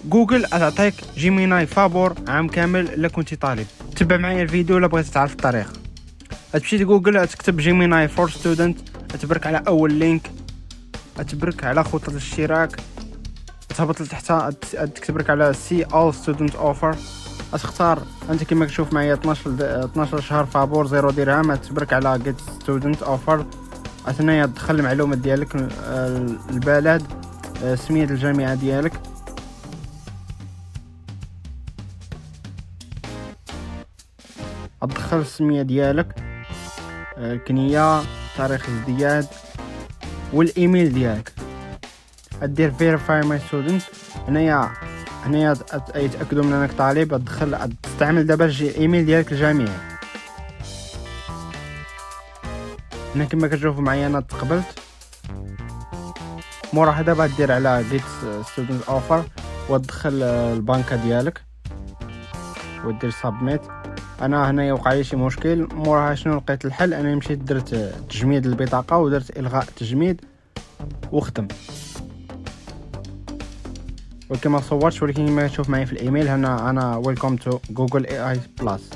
جوجل تعطيك جيميناي فابور عام كامل الا كنتي طالب. تبع معايا الفيديو الا بغيتي تعرف الطريقه. تمشي لجوجل تكتب جيميناي فور ستودنت، تبرك على اول لينك، تبرك على خطة الاشتراك، تهبط لتحت تكتبرك على سي اول ستودنت اوفر، تختار انت كما كتشوف معايا 12 شهر فابور 0 درهم، تبرك على جيت ستودنت اوفر. هنايا تدخل المعلومات ديالك، البلد، سمية الجامعة ديالك، تدخل السمية ديالك، الكنية، تاريخ الازدياد والايميل ديالك. دير فيريفاي ماي ستودنت. هنايا يتاكدوا من انك طالب. تدخل تستعمل دابا الايميل ديالك الجامعي. هنا كما كتشوفوا معايا انا تقبلت. موراها دابا دير على جيت ستودنت اوفر وتدخل البنكه ديالك ودير سابميت. انا هنايا وقع لي شي مشكل. موراها شنو لقيت الحل؟ انا مشيت درت تجميد البطاقه ودرت الغاء التجميد وختم. وكما صورت، ولكن كما تشوف معايا في الايميل هنا انا ويلكم تو جوجل اي اي بلس.